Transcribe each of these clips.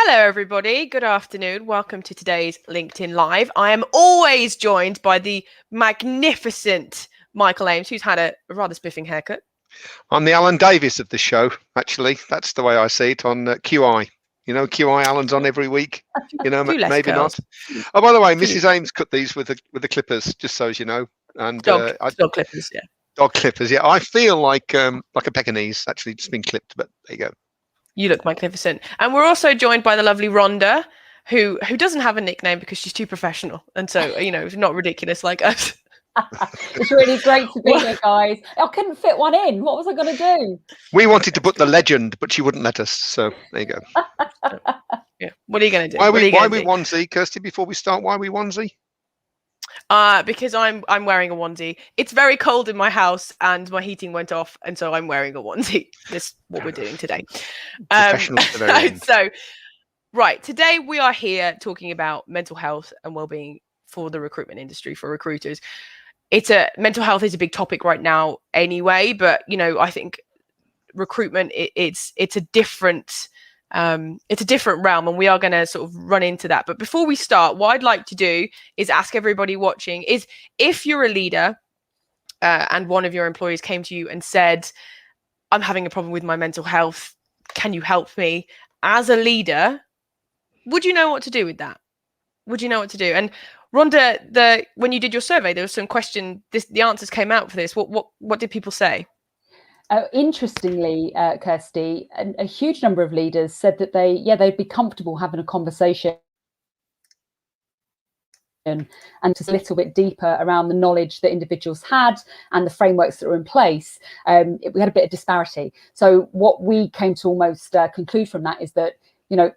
Hello, everybody. Good afternoon. Welcome to today's LinkedIn Live. I am always joined by the magnificent Michael Ames, who's had a rather spiffing haircut. I'm the Alan Davis of the show, actually. That's the way I see it on QI. You know, QI Alan's on every week. You know, maybe not. Oh, by the way, Mrs. Ames cut these with the clippers, just so as you know. And dog clippers, yeah. Dog clippers, yeah. I feel like a Pekingese, actually, just been clipped, but there you go. You look magnificent. And we're also joined by the lovely Rhonda, who doesn't have a nickname because she's too professional. And so, you know, not ridiculous like us. It's really great to be here, guys. I couldn't fit one in. What was I going to do? We wanted to put the legend, but she wouldn't let us. So there you go. Yeah. What are you going to do? Why are we onesie, Kirsty? Before we start, why are we onesie? Because I'm wearing a onesie. It's very cold in my house and my heating went off, and so I'm wearing a onesie. This is what we're doing today. So, right, today we are here talking about mental health and well-being for the recruitment industry, for recruiters. Mental health is a big topic right now anyway, but you know, I think recruitment it's a different realm, and we are going to sort of run into that. But before we start, what I'd like to do is ask everybody watching is, if you're a leader and one of your employees came to you and said, I'm having a problem with my mental health, can you help me? As a leader, would you know what to do with that? Would you know what to do? And Rhonda, when you did your survey, there was some question. The answers came out for this. What did people say? Interestingly, Kirsty, a huge number of leaders said that they'd be comfortable having a conversation and just a little bit deeper around the knowledge that individuals had and the frameworks that were in place. We had a bit of disparity. So what we came to almost conclude from that is that, you know,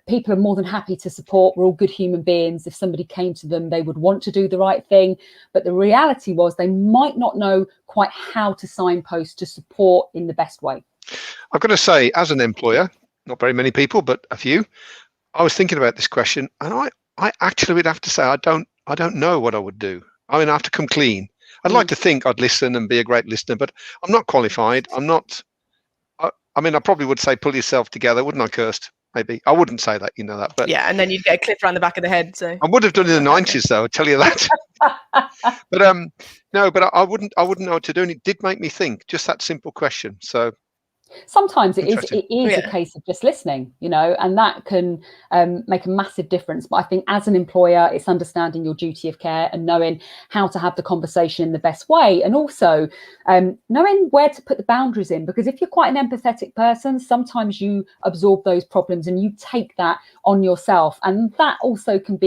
people are more than happy to support. We're all good human beings. If somebody came to them, they would want to do the right thing. But the reality was they might not know quite how to signpost to support in the best way. I've got to say, as an employer, not very many people, but a few, I was thinking about this question, and I actually would have to say I don't know what I would do. I mean, I have to come clean. I'd like to think I'd listen and be a great listener, but I'm not qualified. I'm not. I mean, I probably would say pull yourself together, wouldn't I, Kirst? Maybe I wouldn't say that, you know that, but yeah, and then you'd get a clip around the back of the head. So I would have done it in the 90s, though. I'll tell you that. But no, but I wouldn't know what to do, and it did make me think. Just that simple question. So sometimes it is a case of just listening, you know, and that can make a massive difference. But I think as an employer, it's understanding your duty of care and knowing how to have the conversation in the best way, and also knowing where to put the boundaries in. Because if you're quite an empathetic person, sometimes you absorb those problems and you take that on yourself, and that also can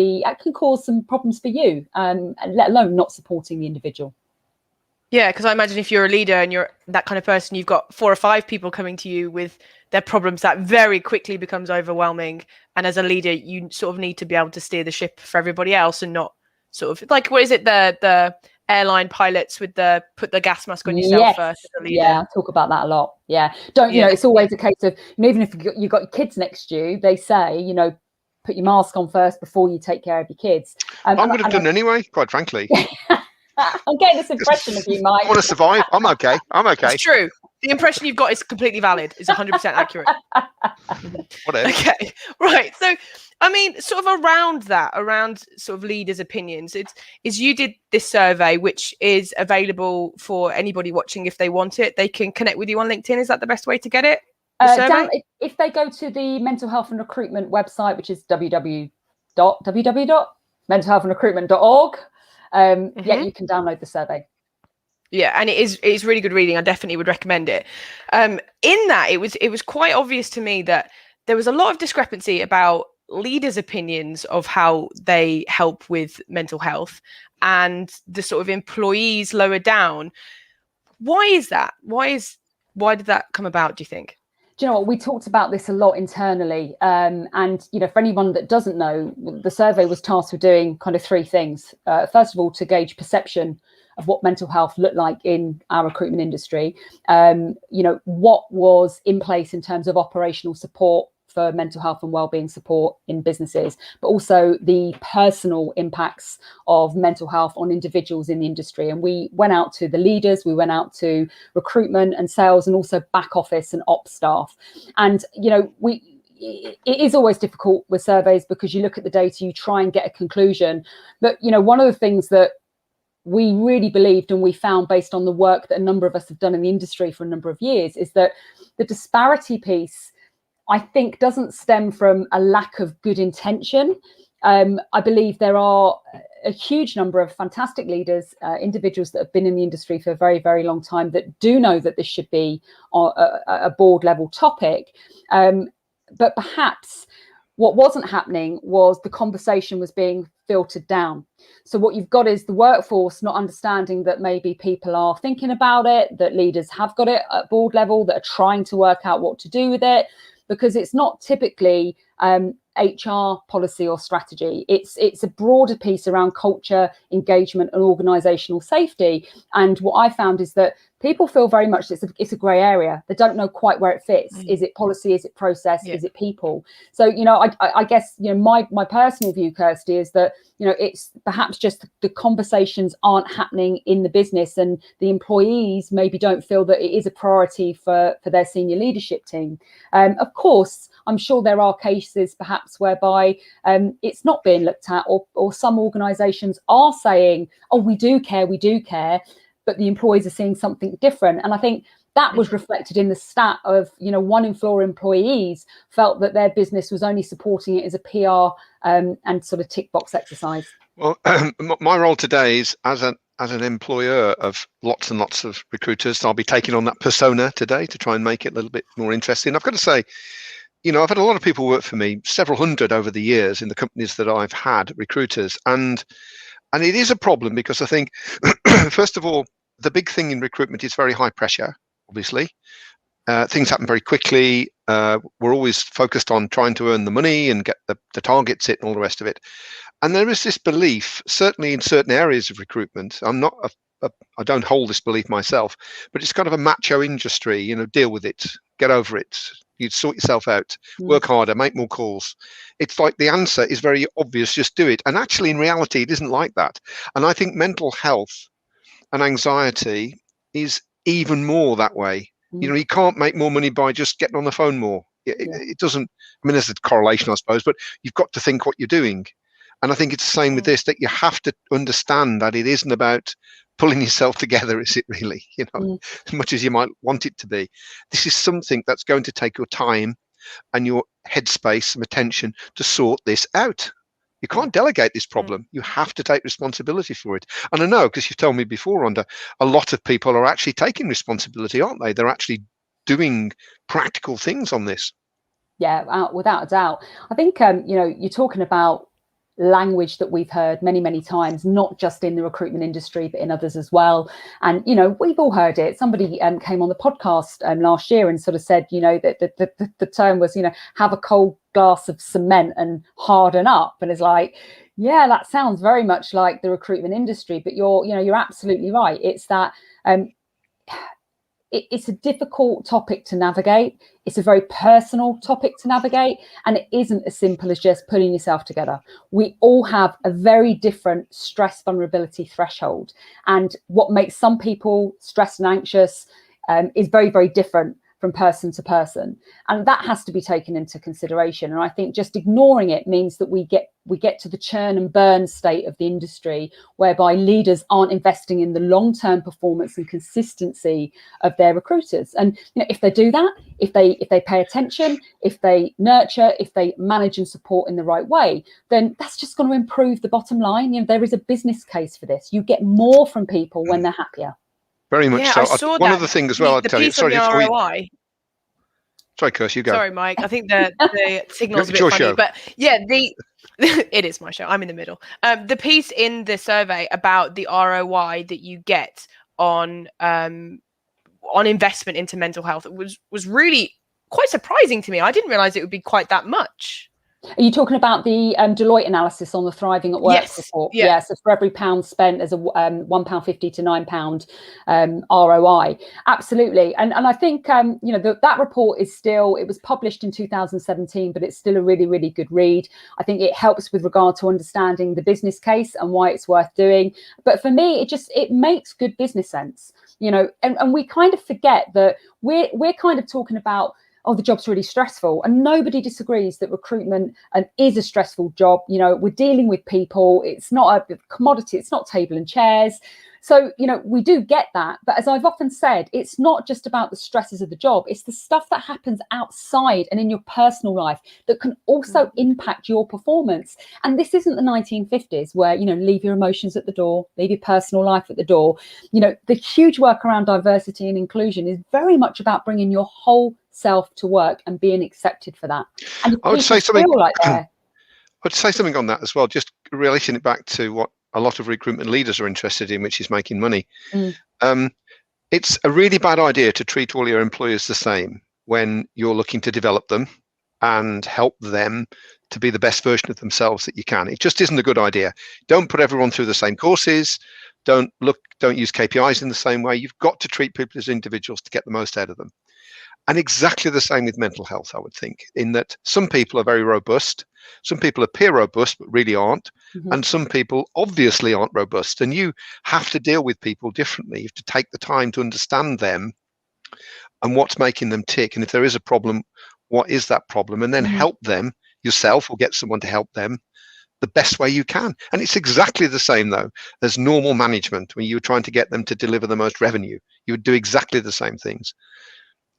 cause some problems for you, let alone not supporting the individual. Yeah, because I imagine if you're a leader and you're that kind of person, you've got 4 or 5 people coming to you with their problems, that very quickly becomes overwhelming. And as a leader, you sort of need to be able to steer the ship for everybody else and not sort of like, what is it, the airline pilots with put the gas mask on yourself first. As a leader. Yeah, I talk about that a lot. Yeah, you know, it's always a case of, you know, even if you've got your kids next to you, they say, you know, put your mask on first before you take care of your kids. I would have done anyway, quite frankly. I'm getting this impression of you, Mike. I want to survive. I'm okay. It's true. The impression you've got is completely valid. It's 100% accurate. Whatever. Okay, right. So, I mean, sort of around sort of leaders' opinions, you did this survey, which is available for anybody watching if they want it. They can connect with you on LinkedIn. Is that the best way to get it? If they go to the mental health and recruitment website, which is www.mentalhealthandrecruitment.org. Yeah, you can download the survey. Yeah, and it's really good reading. I definitely would recommend it. In that, it was quite obvious to me that there was a lot of discrepancy about leaders' opinions of how they help with mental health and the sort of employees lower down. Why is that? Why did that come about, do you think? Do you know what? We talked about this a lot internally. And, you know, for anyone that doesn't know, the survey was tasked with doing kind of 3 things. First of all, to gauge perception of what mental health looked like in our recruitment industry. You know, what was in place in terms of operational support for mental health and wellbeing support in businesses, but also the personal impacts of mental health on individuals in the industry. And we went out to the leaders, we went out to recruitment and sales, and also back office and ops staff. And, you know, it is always difficult with surveys because you look at the data, you try and get a conclusion. But, one of the things that we really believed and we found based on the work that a number of us have done in the industry for a number of years is that the disparity piece, I think, doesn't stem from a lack of good intention. I believe there are a huge number of fantastic leaders, individuals that have been in the industry for a very, very long time that do know that this should be a board level topic. But perhaps what wasn't happening was the conversation was being filtered down. So what you've got is the workforce not understanding that maybe people are thinking about it, that leaders have got it at board level, that are trying to work out what to do with it, because it's not typically HR policy or strategy. It's a broader piece around culture, engagement and organisational safety. And what I found is that people feel very much it's a grey area. They don't know quite where it fits. Is it policy? Is it process? Yeah. Is it people? So, I guess, my personal view, Kirsty, is that, it's perhaps just the conversations aren't happening in the business and the employees maybe don't feel that it is a priority for their senior leadership team. Of course, I'm sure there are cases perhaps whereby it's not being looked at or some organisations are saying, oh, we do care, but the employees are seeing something different. And I think that was reflected in the stat of, 1 in 4 employees felt that their business was only supporting it as a PR and sort of tick box exercise. Well, my role today is as an employer of lots and lots of recruiters. I'll be taking on that persona today to try and make it a little bit more interesting. I've got to say, I've had a lot of people work for me, several hundred over the years in the companies that I've had, recruiters, and it is a problem because I think, first of all, the big thing in recruitment is very high pressure, obviously. Things happen very quickly. We're always focused on trying to earn the money and get the targets hit and all the rest of it. And there is this belief, certainly in certain areas of recruitment, I don't hold this belief myself, but it's kind of a macho industry, deal with it, get over it. You sort yourself out, work harder, make more calls. It's like the answer is very obvious, just do it. And actually, in reality, it isn't like that. And I think mental health and anxiety is even more that way. You can't make more money by just getting on the phone more. It doesn't, there's a correlation, I suppose, but you've got to think what you're doing. And I think it's the same with this, that you have to understand that it isn't about pulling yourself together, is it really? As much as you might want it to be. This is something that's going to take your time and your headspace, some attention to sort this out. You can't delegate this problem. You have to take responsibility for it. And I know, because you've told me before, Rhonda, a lot of people are actually taking responsibility, aren't they? They're actually doing practical things on this. Yeah, without a doubt. I think, you're talking about language that we've heard many, many times, not just in the recruitment industry, but in others as well. And, we've all heard it. Somebody came on the podcast last year and sort of said, that the term was, have a cold glass of cement and harden up. And it's like, yeah, that sounds very much like the recruitment industry, but you're absolutely right. It's that it's a difficult topic to navigate. It's a very personal topic to navigate, and it isn't as simple as just pulling yourself together. We all have a very different stress vulnerability threshold, and what makes some people stressed and anxious is very, very different from person to person, and that has to be taken into consideration. And I think just ignoring it means that we get to the churn and burn state of the industry, whereby leaders aren't investing in the long-term performance and consistency of their recruiters. And if they do that, if they pay attention, if they nurture, if they manage and support in the right way, then that's just going to improve the bottom line. There is a business case for this. You get more from people when they're happier. Very much so. I saw one that. other thing as well, I'd tell you. Sorry, ROI. Sorry, Kirsty, you go. Sorry, Mike. I think the signal's a bit funny, show. But yeah, it is my show. I'm in the middle. The piece in the survey about the ROI that you get on investment into mental health was really quite surprising to me. I didn't realize it would be quite that much. Are you talking about the Deloitte analysis on the Thriving at Work report? Yeah. So for every pound spent, there's a £1.50 to £9 ROI. Absolutely. And I think, that report is still, it was published in 2017, but it's still a really, really good read. I think it helps with regard to understanding the business case and why it's worth doing. But for me, it makes good business sense, and we kind of forget that we're kind of talking about oh, the job's really stressful. And nobody disagrees that recruitment is a stressful job. You know, we're dealing with people. It's not a commodity. It's not table and chairs. So, you know, we do get that. But as I've often said, it's not just about the stresses of the job. It's the stuff that happens outside and in your personal life that can also impact your performance. And this isn't the 1950s where, you know, leave your emotions at the door, leave your personal life at the door. You know, the huge work around diversity and inclusion is very much about bringing your whole self to work and being accepted for that. And I would say something. I would say something on that as well. Just relating it back to what a lot of recruitment leaders are interested in, which is making money. It's a really bad idea to treat all your employees the same when you're looking to develop them and help them to be the best version of themselves that you can. It just isn't a good idea. Don't put everyone through the same courses. Don't use KPIs in the same way. You've got to treat people as individuals to get the most out of them. And exactly the same with mental health, I would think, in that some people are very robust. Some people appear robust, but really aren't. And some people obviously aren't robust. And you have to deal with people differently. You have to take the time to understand them and what's making them tick. And if there is a problem, what is that problem? And then help them yourself or get someone to help them the best way you can. And it's exactly the same, though, as normal management. When you're trying to get them to deliver the most revenue, you would do exactly the same things.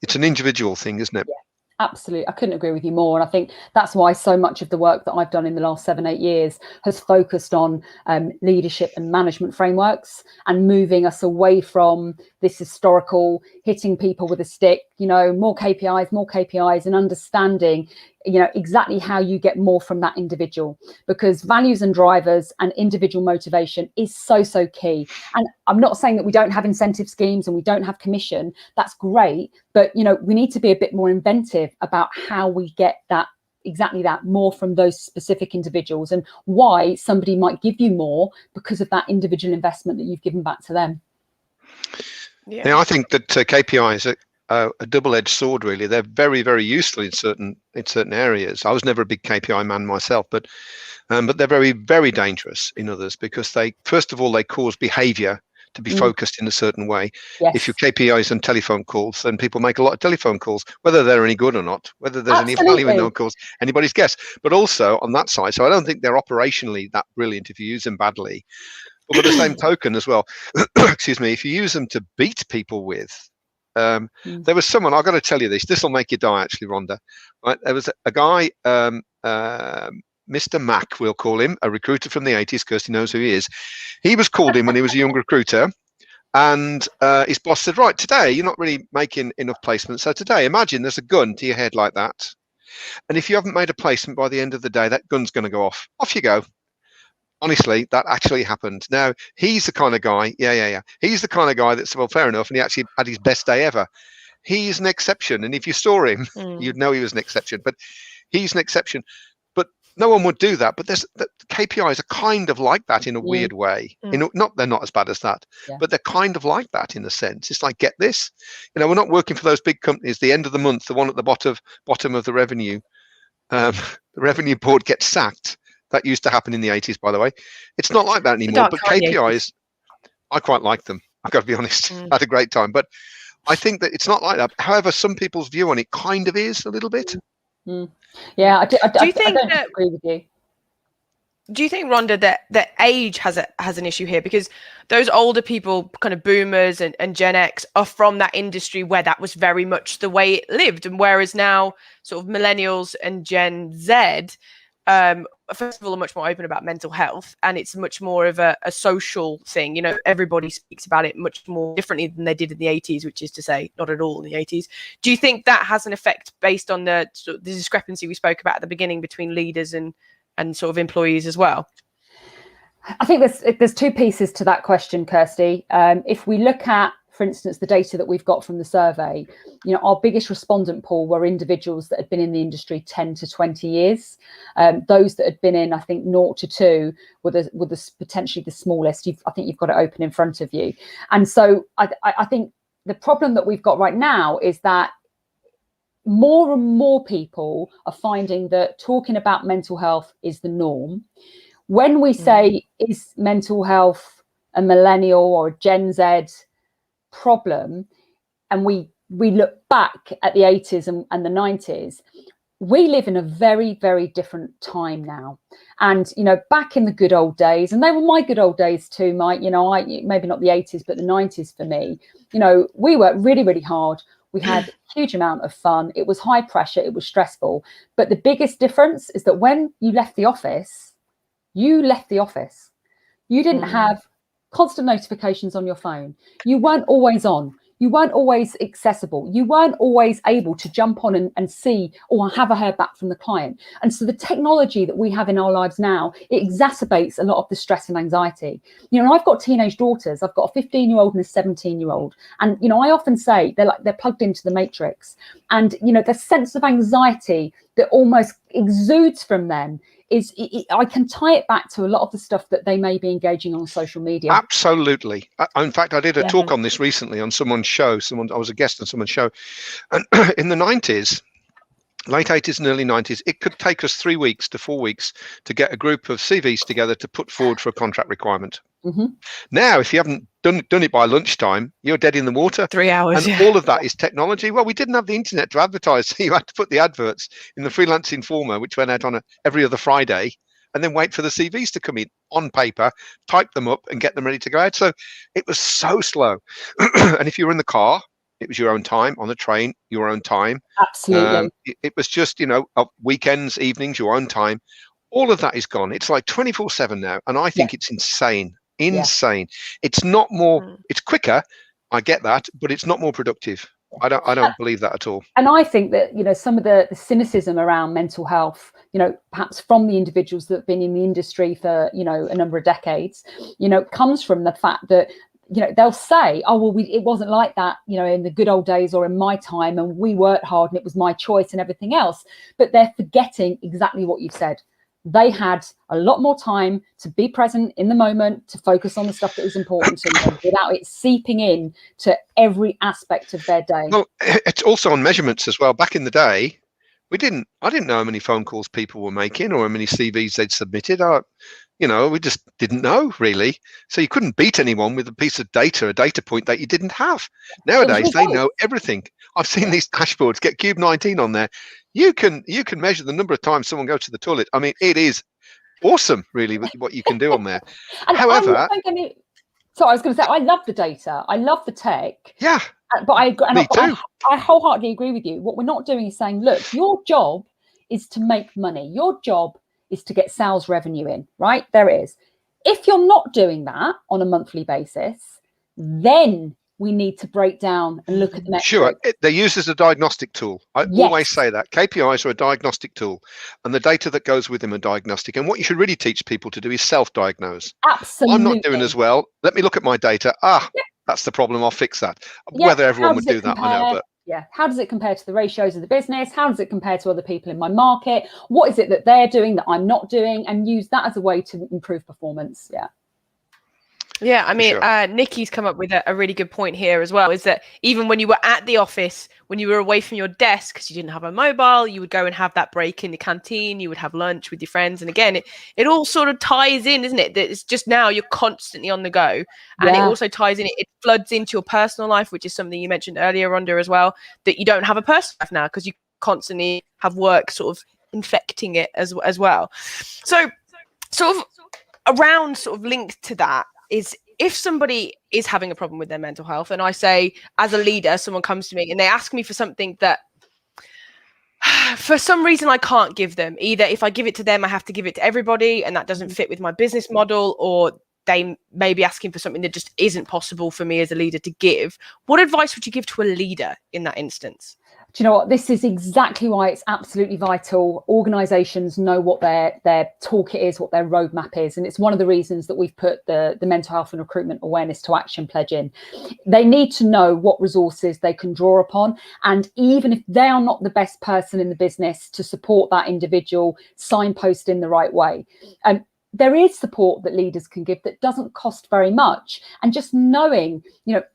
It's an individual thing, isn't it? Yeah, absolutely. I couldn't agree with you more. And I think that's why so much of the work that I've done in the last 7-8 years has focused on leadership and management frameworks and moving us away from this historical hitting people with a stick, you know, more KPIs, and understanding, you know, exactly how you get more from that individual, because values and drivers and individual motivation is so key. And I'm not saying that we don't have incentive schemes and we don't have commission. That's great. But, you know, we need to be a bit more inventive about how we get that, exactly that, more from those specific individuals, and why somebody might give you more because of that individual investment that you've given back to them. Yeah, I think that KPIs are a double-edged sword, really. They're very useful in certain areas. I was never a big KPI man myself, but they're very dangerous in others, because they, first of all, they cause behavior to be focused in a certain way. Yes. If your KPIs on telephone calls, then people make a lot of telephone calls, whether they're any good or not, whether there's any value in those calls, anybody's guess. But also on that side, so I don't think they're operationally that brilliant if you use them badly. But by the same token as well, excuse me, if you use them to beat people with, there was someone, I've got to tell you this will make you die, actually, Rhonda. Right? There was a guy, Mr. Mac, we'll call him, a recruiter from the 80s. Kirsty knows who he is. He was called in when he was a young recruiter, and his boss said, right, today you're not really making enough placements. So today, imagine there's a gun to your head like that. And if you haven't made a placement by the end of the day, that gun's going to go off. Off you go. Honestly, that actually happened. Now, he's the kind of guy, he's the kind of guy that's, well, fair enough, and he actually had his best day ever. He's an exception, and if you saw him, you'd know he was an exception, but he's an exception. But no one would do that. But the KPIs are kind of like that in a weird way. They're not as bad as that, but they're kind of like that in a sense. It's like, get this, you know, we're not working for those big companies. The end of the month, the one at the bottom of the revenue board gets sacked. That used to happen in the 80s, by the way. It's not like that anymore. But KPIs, I quite like them. I've got to be honest. I had a great time. But I think that it's not like that. However, some people's view on it kind of is a little bit. Yeah, I don't agree with you. Do you think, Rhonda, that age has an issue here? Because those older people, kind of boomers and Gen X, are from that industry where that was very much the way it lived. And whereas now sort of millennials and Gen Z, first of all, are much more open about mental health, and it's much more of a social thing. You know, everybody speaks about it much more differently than they did in the 80s, which is to say not at all in the 80s. Do you think that has an effect based on the discrepancy we spoke about at the beginning between leaders and sort of employees as well? I think there's two pieces to that question, Kirsty. If we look at, for instance, the data that we've got from the survey, you know, our biggest respondent pool were individuals that had been in the industry 10 to 20 years. Those that had been in, I think, 0 to 2 were potentially the smallest. I think you've got it open in front of you. And so I think the problem that we've got right now is that more and more people are finding that talking about mental health is the norm. When we say, is mental health a millennial or a Gen Z problem, and we we look back at the 80s and the 90s, we live in a very, very different time now. And, you know, back in the good old days, and they were my good old days too, Mike, you know, maybe not the 80s, but the 90s for me, you know, we worked really, really hard. We had a huge amount of fun. It was high pressure. It was stressful. But the biggest difference is that when you left the office, you left the office. You didn't have constant notifications on your phone. You weren't always on. You weren't always accessible. You weren't always able to jump on and see or have a heard back from the client. And so the technology that we have in our lives now, it exacerbates a lot of the stress and anxiety. You know, I've got teenage daughters. I've got a 15-year-old and a 17-year-old. And, you know, I often say they're plugged into the matrix. And, you know, the sense of anxiety that almost exudes from them is, I can tie it back to a lot of the stuff that they may be engaging on social media. Absolutely. In fact, I did a talk on this recently on someone's show. I was a guest on someone's show. And in the 90s, late 80s and early 90s, it could take us 3 weeks to 4 weeks to get a group of CVs together to put forward for a contract requirement. Now, if you haven't done it by lunchtime, you're dead in the water. 3 hours. And all of that is technology. Well, we didn't have the internet to advertise, so you had to put the adverts in the Freelance Informer, which went out on every other Friday, and then wait for the CVs to come in on paper, type them up, and get them ready to go out. So it was so slow. And if you were in the car, it was your own time. On the train, your own time. Absolutely. It was just, you know, weekends, evenings, your own time. All of that is gone. It's like 24/7 now, and I think it's insane. It's not more, it's quicker, I get that, but it's not more productive. I don't believe that at all. And I think that, you know, some of the cynicism around mental health, you know, perhaps from the individuals that have been in the industry for, you know, a number of decades, you know, comes from the fact that, you know, they'll say, oh, well, it wasn't like that, you know, in the good old days or in my time, and we worked hard and it was my choice and everything else. But they're forgetting exactly what you've said. They had a lot more time to be present in the moment, to focus on the stuff that was important to them without it seeping in to every aspect of their day. Well, it's also on measurements as well. Back in the day, I didn't know how many phone calls people were making or how many CVs they'd submitted. You know, we just didn't know really. So you couldn't beat anyone with a piece of data, a data point that you didn't have. Nowadays, they know everything. I've seen these dashboards get Cube 19 on there. You can measure the number of times someone goes to the toilet. I mean, it is awesome, really, what you can do on there. However, I was going to say, I love the data. I love the tech. Yeah. But I wholeheartedly agree with you. What we're not doing is saying, look, your job is to make money. Your job is to get sales revenue in, right? There it is. If you're not doing that on a monthly basis, then we need to break down and look at the metrics. Sure, they're used as a diagnostic tool. I always say that. KPIs are a diagnostic tool, and the data that goes with them are diagnostic. And what you should really teach people to do is self-diagnose. Absolutely. I'm not doing as well. Let me look at my data. That's the problem. I'll fix that. Whether everyone would do that, I know. But how does it compare to the ratios of the business? How does it compare to other people in my market? What is it that they're doing that I'm not doing? And use that as a way to improve performance. Yeah, I mean, Nikki's come up with a really good point here as well, is that even when you were at the office, when you were away from your desk because you didn't have a mobile, you would go and have that break in the canteen, you would have lunch with your friends. And again, it all sort of ties in, isn't it? That it's just now you're constantly on the go. And it also ties in, it floods into your personal life, which is something you mentioned earlier, Rhonda, as well, that you don't have a personal life now because you constantly have work sort of infecting it as well. So sort of around sort of linked to that, is if somebody is having a problem with their mental health, and I say as a leader, someone comes to me and they ask me for something that for some reason I can't give them, either if I give it to them, I have to give it to everybody and that doesn't fit with my business model, or they may be asking for something that just isn't possible for me as a leader to give. What advice would you give to a leader in that instance? Do you know what? This is exactly why it's absolutely vital. Organisations know what their toolkit is, what their roadmap is. And it's one of the reasons that we've put the Mental Health and Recruitment Awareness to Action pledge in. They need to know what resources they can draw upon. And even if they are not the best person in the business to support that individual, signpost in the right way. there is support that leaders can give that doesn't cost very much. And just knowing,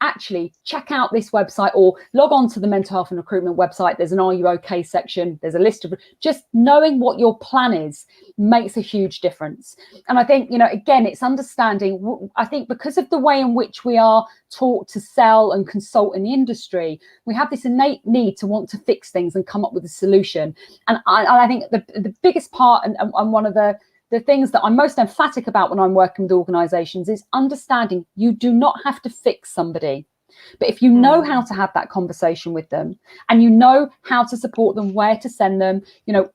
actually check out this website or log on to the mental health and recruitment website. There's an Are You OK section. There's a list of, just knowing what your plan is makes a huge difference. And I think, again, it's understanding, I think because of the way in which we are taught to sell and consult in the industry, we have this innate need to want to fix things and come up with a solution. And I think the biggest part and one of the things that I'm most emphatic about when I'm working with organizations is understanding you do not have to fix somebody. But if you know how to have that conversation with them and you know how to support them, where to send them,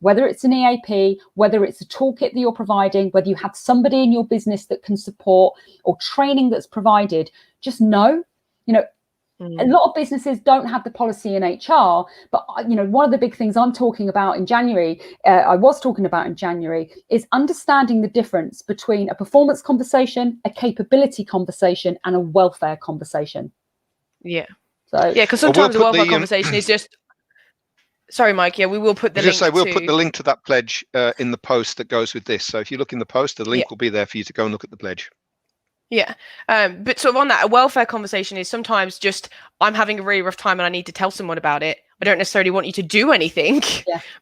whether it's an EAP, whether it's a toolkit that you're providing, whether you have somebody in your business that can support or training that's provided, just know, a lot of businesses don't have the policy in HR, but one of the big things I'm talking about in January, is understanding the difference between a performance conversation, a capability conversation, and a welfare conversation. Yeah. So yeah, because sometimes the welfare conversation is just. Sorry, Mike. Yeah, we will put the link. We'll put the link to that pledge in the post that goes with this. So if you look in the post, the link will be there for you to go and look at the pledge. Yeah. But sort of on that, a welfare conversation is sometimes just, I'm having a really rough time and I need to tell someone about it. I don't necessarily want you to do anything,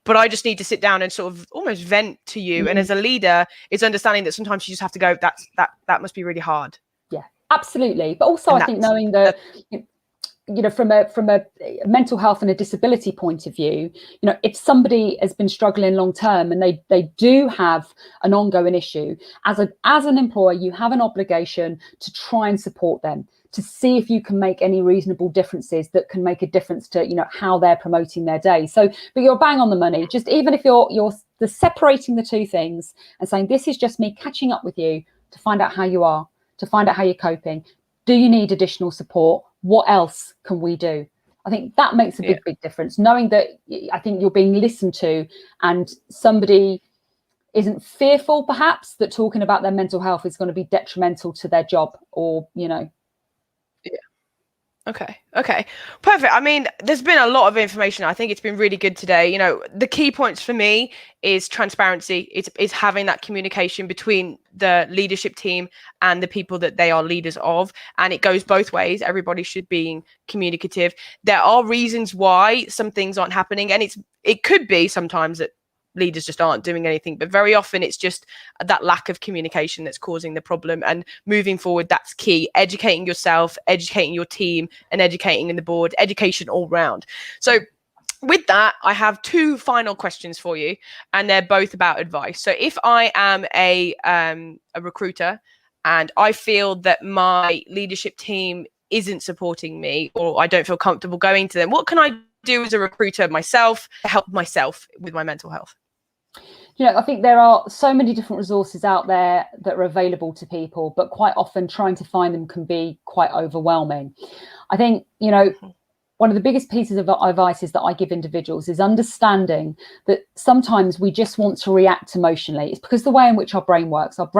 but I just need to sit down and sort of almost vent to you. And as a leader, it's understanding that sometimes you just have to go, that must be really hard. Yeah, absolutely. But also, I think knowing that, from a mental health and a disability point of view, if somebody has been struggling long term and they do have an ongoing issue, as an employer, you have an obligation to try and support them, to see if you can make any reasonable differences that can make a difference to how they're promoting their day. So, but you're bang on the money. Just even if you're separating the two things and saying, this is just me catching up with you to find out how you are, to find out how you're coping. Do you need additional support? What else can we do? I think that makes a big difference. Knowing that I think you're being listened to and somebody isn't fearful, perhaps, that talking about their mental health is going to be detrimental to their job or, Yeah. Okay. Perfect. I mean, there's been a lot of information. I think it's been really good today. The key points for me is transparency. It's having that communication between the leadership team and the people that they are leaders of. And it goes both ways. Everybody should be communicative. There are reasons why some things aren't happening. And it could be sometimes that leaders just aren't doing anything, but very often it's just that lack of communication that's causing the problem. And moving forward, that's key. Educating yourself, educating your team, and educating the board, education all round. So with that, I have two final questions for you, and they're both about advice. So if I am a recruiter and I feel that my leadership team isn't supporting me, or I don't feel comfortable going to them, what can I do as a recruiter myself to help myself with my mental health? I think there are so many different resources out there that are available to people, but quite often trying to find them can be quite overwhelming. I think, one of the biggest pieces of advice is that I give individuals is understanding that sometimes we just want to react emotionally. It's because the way in which our brain works our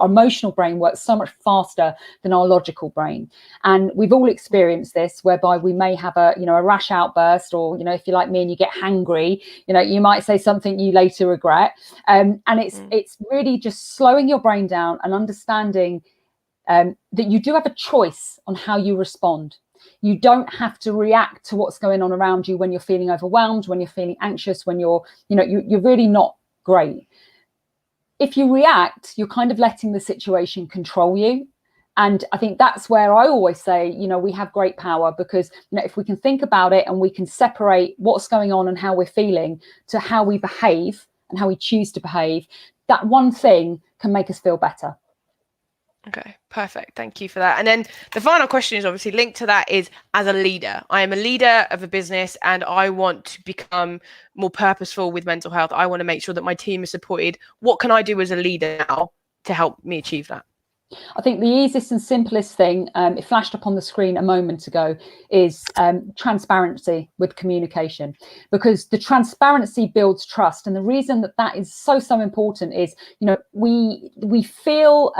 emotional brain works so much faster than our logical brain. And we've all experienced this, whereby we may have a rash outburst, or, if you're like me and you get hangry, you might say something you later regret. And it's really just slowing your brain down and understanding that you do have a choice on how you respond. You don't have to react to what's going on around you when you're feeling overwhelmed, when you're feeling anxious, when you're really not great. If you react, you're kind of letting the situation control you. And I think that's where I always say, we have great power, because, if we can think about it and we can separate what's going on and how we're feeling to how we behave and how we choose to behave, that one thing can make us feel better. Okay, perfect. Thank you for that. And then the final question is obviously linked to that is, as a leader, I am a leader of a business and I want to become more purposeful with mental health. I want to make sure that my team is supported. What can I do as a leader now to help me achieve that? I think the easiest and simplest thing, it flashed up on the screen a moment ago, is transparency with communication, because the transparency builds trust. And the reason that is so important is, we feel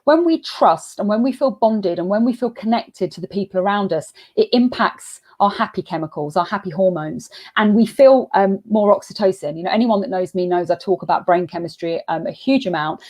when we trust and when we feel bonded and when we feel connected to the people around us, it impacts our happy chemicals, our happy hormones, and we feel more oxytocin. You know, anyone that knows me knows I talk about brain chemistry a huge amount.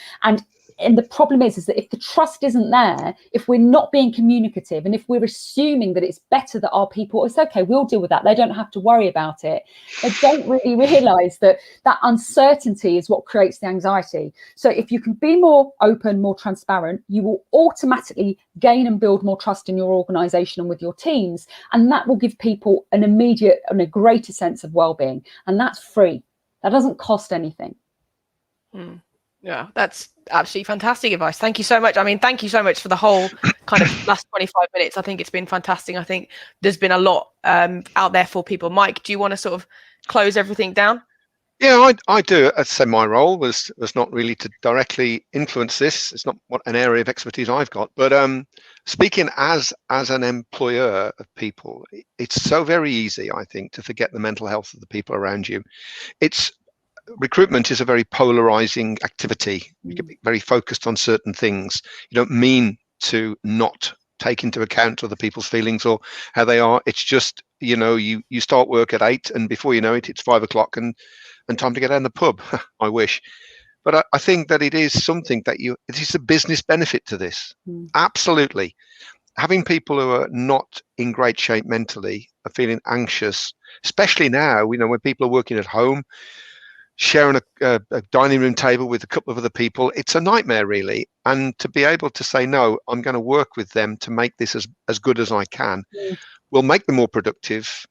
And the problem is that if the trust isn't there, if we're not being communicative, and if we're assuming that it's better that our people, it's okay, we'll deal with that, they don't have to worry about it, they don't really realize that that uncertainty is what creates the anxiety. So if you can be more open, more transparent, you will automatically gain and build more trust in your organization and with your teams. And that will give people an immediate and a greater sense of well-being. And that's free. That doesn't cost anything. Yeah, that's absolutely fantastic advice. Thank you so much. I mean, thank you so much for the whole kind of last 25 minutes. I think it's been fantastic. I think there's been a lot out there for people. Mike, do you want to sort of close everything down? Yeah, I do. I'd say my role was not really to directly influence this. It's not what an area of expertise I've got. But speaking as an employer of people, it's so very easy, I think, to forget the mental health of the people around you. Recruitment is a very polarizing activity. You can be very focused on certain things. You don't mean to not take into account other people's feelings or how they are. It's just, you start work at 8 and before you know it, it's 5 o'clock and time to get down the pub. I wish. But I think that it is something that it is a business benefit to this. Absolutely. Having people who are not in great shape mentally, are feeling anxious, especially now, when people are working at home, sharing a dining room table with a couple of other people, it's a nightmare, really. And to be able to say, no, I'm going to work with them to make this as good as I can, will make them more productive.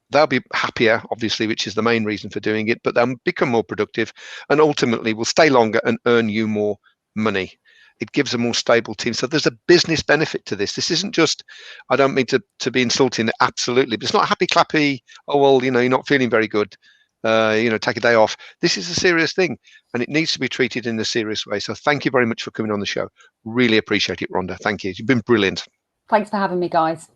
They'll be happier, obviously, which is the main reason for doing it, but they'll become more productive and ultimately will stay longer and earn you more money. It gives a more stable team. So there's a business benefit to this. This isn't just, I don't mean to be insulting, absolutely, but it's not happy clappy, oh, well, you're not feeling very good. Take a day off. This is a serious thing and it needs to be treated in a serious way. So thank you very much for coming on the show. Really appreciate it, Rhonda. Thank you. You've been brilliant. Thanks for having me, guys.